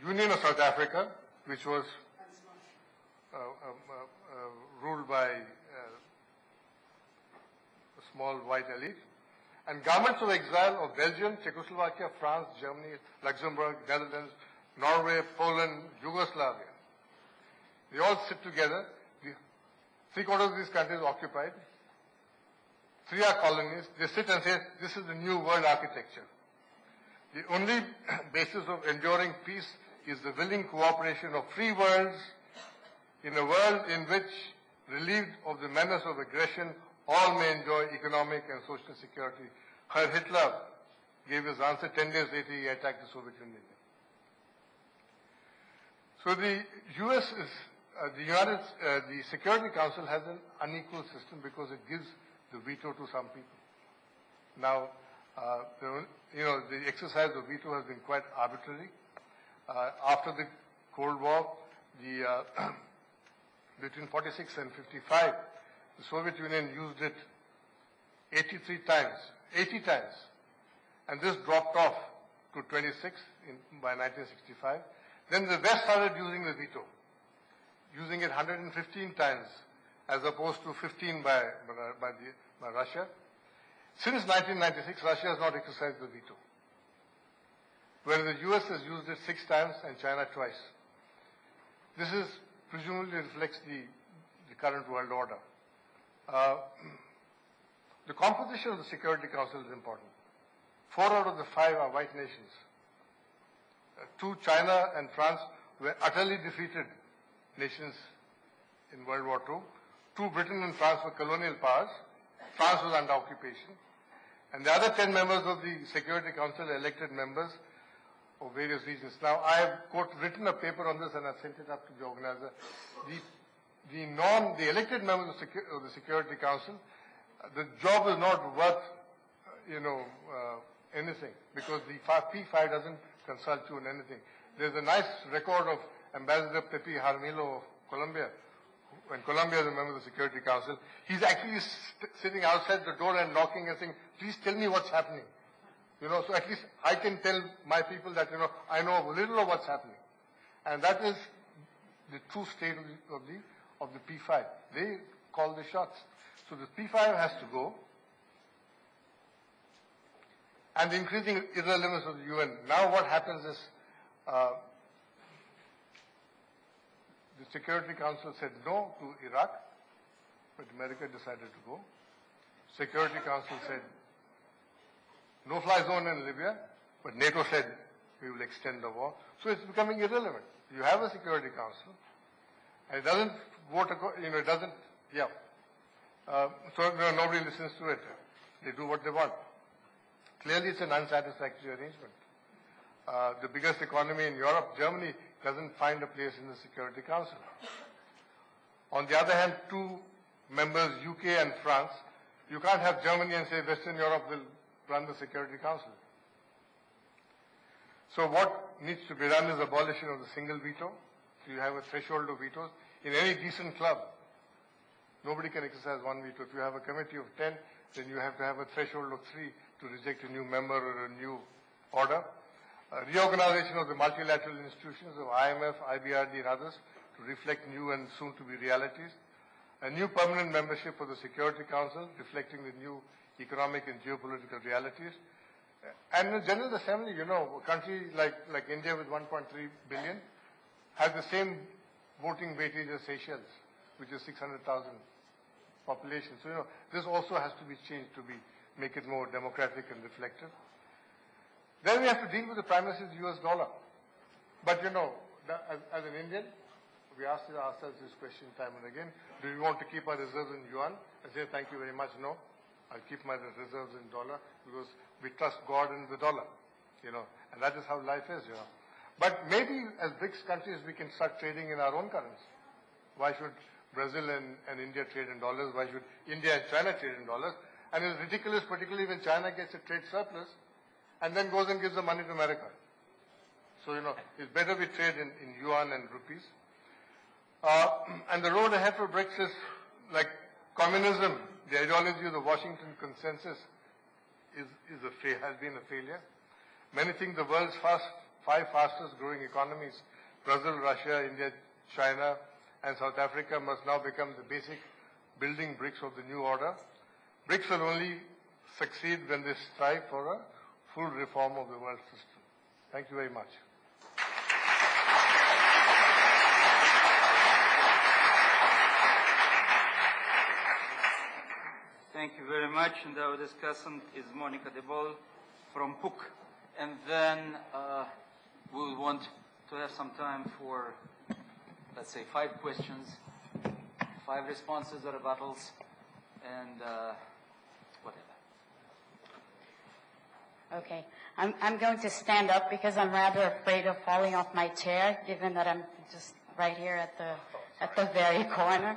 Union of South Africa, which was ruled by a small white elite, and governments of exile of Belgium, Czechoslovakia, France, Germany, Luxembourg, Netherlands, Norway, Poland, Yugoslavia. They all sit together. Three-quarters of these countries are occupied. Three are colonies. They sit and say, this is the new world architecture. The only basis of enduring peace is the willing cooperation of free worlds in a world in which, relieved of the menace of aggression, all may enjoy economic and social security. Herr Hitler gave his answer. 10 days later, he attacked the Soviet Union. So the U.S. is, the Security Council has an unequal system because it gives the veto to some people. Now, the exercise of veto has been quite arbitrary. After the Cold War, between 46 and 55, the Soviet Union used it 80 times, and this dropped off to 26 by 1965. Then the West started using the veto, using it 115 times, as opposed to 15 by Russia. Since 1996, Russia has not exercised the veto, whereas the U.S. has used it 6 times and China twice. This is presumably reflects the current world order. The composition of the Security Council is important. 4 out of the 5 are white nations. 2, China and France, were utterly defeated nations in World War II. 2, Britain and France, were colonial powers. France was under occupation. And the other 10 members of the Security Council are elected members of various regions. Now, I have written a paper on this and I've sent it up to the organizer. The elected members of the Security Council, the job is not worth, anything, because the P5 doesn't consult you on anything. There's a nice record of Ambassador Pepe Jaramillo of Colombia. When Colombia is a member of the Security Council, he's actually sitting outside the door and knocking and saying, please tell me what's happening. So at least I can tell my people that, I know a little of what's happening. And that is the true state of the P5. They call the shots. So the P5 has to go. And the increasing irrelevance of the UN. Now what happens is, the Security Council said no to Iraq, but America decided to go. Security Council said no-fly zone in Libya, but NATO said we will extend the war. So it's becoming irrelevant. You have a Security Council, and it doesn't vote, it doesn't, so nobody listens to it. They do what they want. Clearly it's an unsatisfactory arrangement. The biggest economy in Europe, Germany, doesn't find a place in the Security Council. On the other hand, 2 members, UK and France, you can't have Germany and say Western Europe will run the Security Council. So what needs to be done is abolition of the single veto. So you have a threshold of vetoes. In any decent club, nobody can exercise 1 veto. If you have a committee of 10, then you have to have a threshold of 3 to reject a new member or a new order. Reorganization of the multilateral institutions of IMF, IBRD and others to reflect new and soon-to-be realities. A new permanent membership for the Security Council reflecting the new economic and geopolitical realities. And in General Assembly, a country like India with 1.3 billion has the same voting weightage as Seychelles, which is 600,000 population. So, this also has to be changed to make it more democratic and reflective. Then we have to deal with the primacy of the US dollar. But as an Indian, we ask ourselves this question time and again, do we want to keep our reserves in yuan? I say, thank you very much, no. I'll keep my reserves in dollar because we trust God in the dollar, and that is how life is, But maybe as BRICS countries, we can start trading in our own currency. Why should Brazil and India trade in dollars? Why should India and China trade in dollars? And it's ridiculous, particularly when China gets a trade surplus and then goes and gives the money to America. So, it's better we trade in yuan and rupees. And the road ahead for BRICS is like communism. The ideology of the Washington Consensus has been a failure. Many think the world's 5 fastest growing economies, Brazil, Russia, India, China, and South Africa, must now become the basic building bricks of the new order. BRICS will only succeed when they strive for a full reform of the world system. Thank you very much. Thank you very much. And our discussant is Monica De Bol from PUC. And then we will want to have some time for, let's say, 5 questions, 5 responses or rebuttals, and whatever. Okay. I'm going to stand up because I'm rather afraid of falling off my chair, given that I'm just right here at the very corner.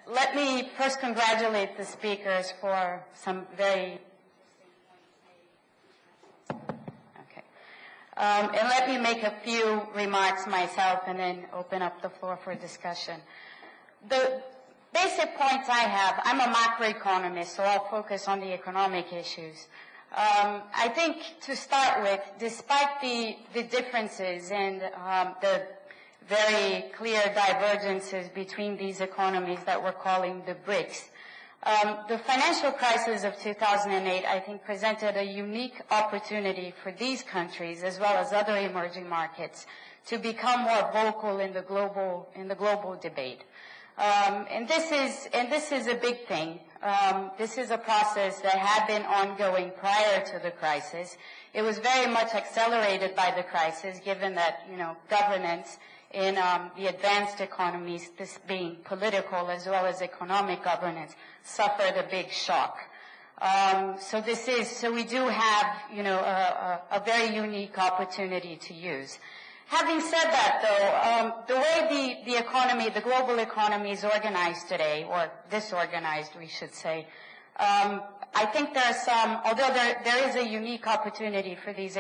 Let me first congratulate the speakers for some very and let me make a few remarks myself and then open up the floor for discussion. The basic points I have, I'm a macroeconomist, so I'll focus on the economic issues. I think to start with, despite the differences and the very clear divergences between these economies that we're calling the BRICS, the financial crisis of 2008, I think, presented a unique opportunity for these countries, as well as other emerging markets, to become more vocal in the global debate. And this is a big thing. This is a process that had been ongoing prior to the crisis. It was very much accelerated by the crisis, given that, governance in the advanced economies, this being political as well as economic governance, suffered a big shock. So we do have, a very unique opportunity to use. Having said that, though, the way the economy, the global economy is organized today, or disorganized, we should say, I think there are some, although there is a unique opportunity for these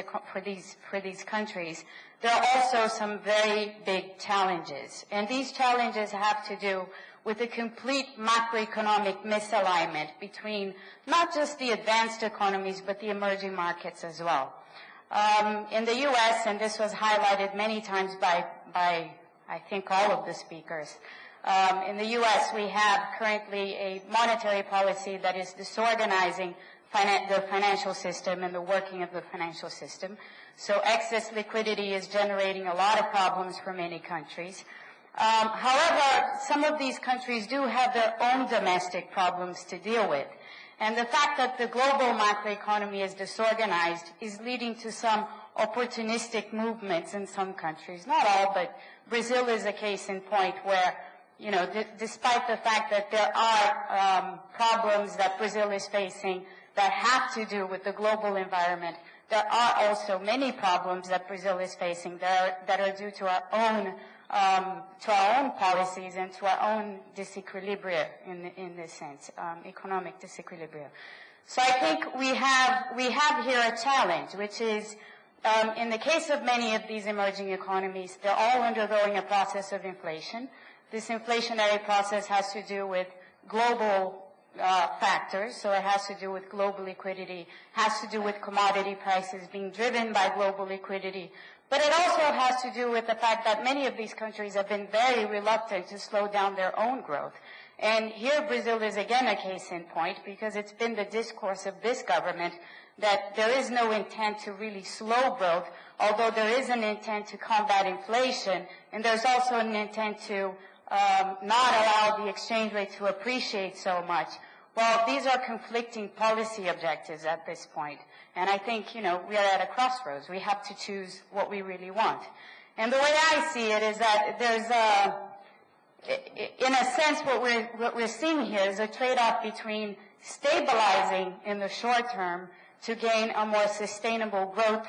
countries, there are also some very big challenges. And these challenges have to do with a complete macroeconomic misalignment between not just the advanced economies, but the emerging markets as well. In the U.S., and this was highlighted many times by I think all of the speakers, in the U.S. we have currently a monetary policy that is disorganizing the financial system and the working of the financial system. So excess liquidity is generating a lot of problems for many countries. However, some of these countries do have their own domestic problems to deal with. And the fact that the global macroeconomy is disorganized is leading to some opportunistic movements in some countries. Not all, but Brazil is a case in point where, despite the fact that there are problems that Brazil is facing that have to do with the global environment, there are also many problems that Brazil is facing that are due to our own policies and to our own disequilibria in this sense, economic disequilibria. So I think we have here a challenge, which is, in the case of many of these emerging economies, they're all undergoing a process of inflation. This inflationary process has to do with global factors, so it has to do with global liquidity, has to do with commodity prices being driven by global liquidity, but it also has to do with the fact that many of these countries have been very reluctant to slow down their own growth. And here Brazil is again a case in point, because it's been the discourse of this government that there is no intent to really slow growth, although there is an intent to combat inflation, and there's also an intent to not allow the exchange rate to appreciate so much. Well, these are conflicting policy objectives at this point. And I think, we are at a crossroads. We have to choose what we really want. And the way I see it is that there's in a sense, what we're seeing here is a trade-off between stabilizing in the short term to gain a more sustainable growth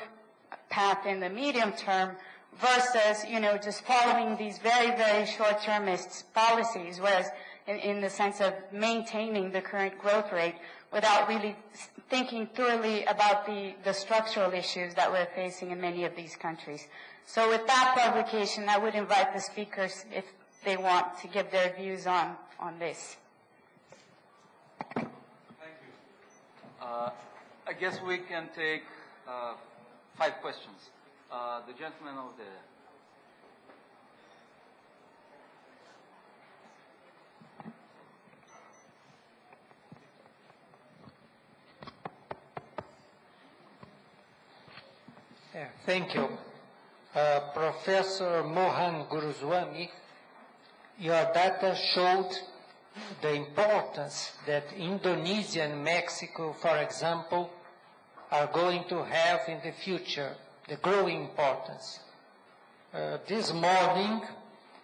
path in the medium term, versus, just following these very, very short-termist policies, whereas in the sense of maintaining the current growth rate without really thinking thoroughly about the structural issues that we're facing in many of these countries. So with that provocation, I would invite the speakers, if they want, to give their views on this. Thank you. I guess we can take 5 questions. The gentleman over there. Thank you. Professor Mohan Guruswamy, your data showed the importance that Indonesia and Mexico, for example, are going to have in the future, the growing importance. This morning,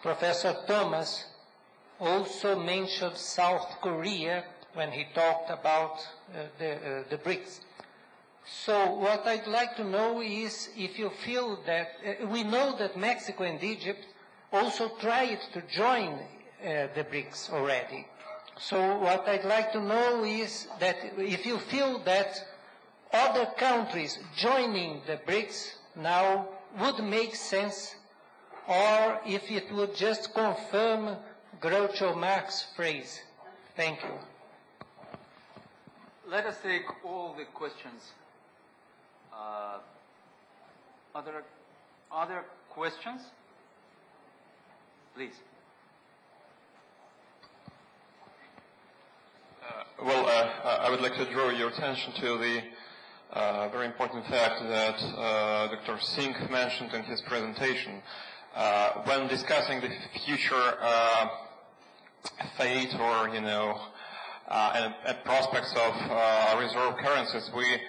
Professor Thomas also mentioned South Korea when he talked about the BRICS. So what I'd like to know is if you feel that, we know that Mexico and Egypt also tried to join the BRICS already. So what I'd like to know is that if you feel that other countries joining the BRICS now would make sense, or if it would just confirm Groucho Marx's phrase. Thank you. Let us take all the questions. Other questions? Please. I would like to draw your attention to the very important fact that Dr. Singh mentioned in his presentation. When discussing the future fate or, and prospects of reserve currencies, we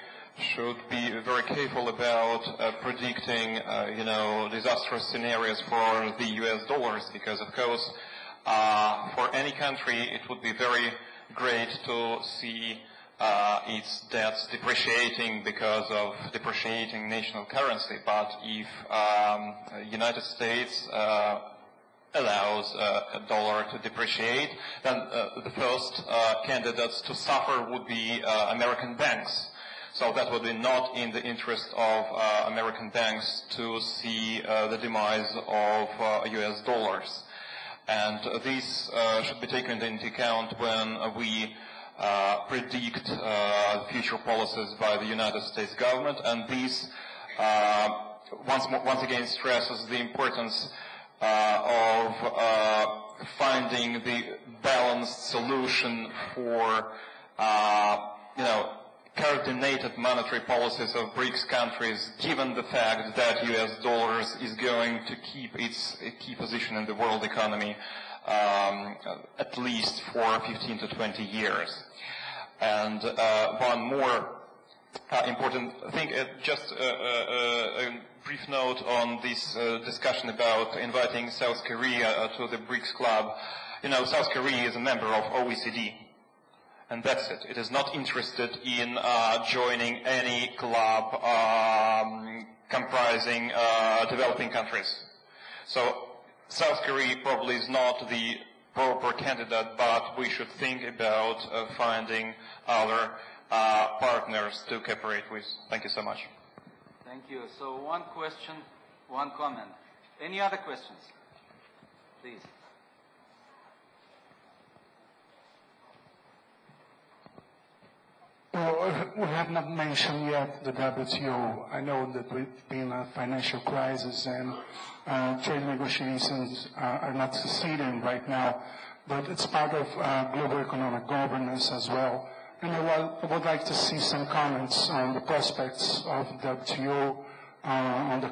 should be very careful about predicting, disastrous scenarios for the US dollars, because, of course, for any country, it would be very great to see its debts depreciating because of depreciating national currency. But if United States allows a dollar to depreciate, then the first candidates to suffer would be American banks. So that would be not in the interest of American banks to see the demise of US dollars. And this should be taken into account when we predict future policies by the United States government. And this once again stresses the importance of finding the balanced solution for, coordinated monetary policies of BRICS countries, given the fact that US dollars is going to keep its key position in the world economy at least for 15 to 20 years. And one more important thing, just a brief note on this discussion about inviting South Korea to the BRICS club. South Korea is a member of OECD. And that's it. It is not interested in joining any club comprising developing countries. So South Korea probably is not the proper candidate, but we should think about finding other partners to cooperate with. Thank you so much. Thank you. So one question, one comment. Any other questions? Please. Well, we have not mentioned yet the WTO. I know that we've been a financial crisis and trade negotiations are not succeeding right now, but it's part of global economic governance as well. And I would like to see some comments on the prospects of WTO on the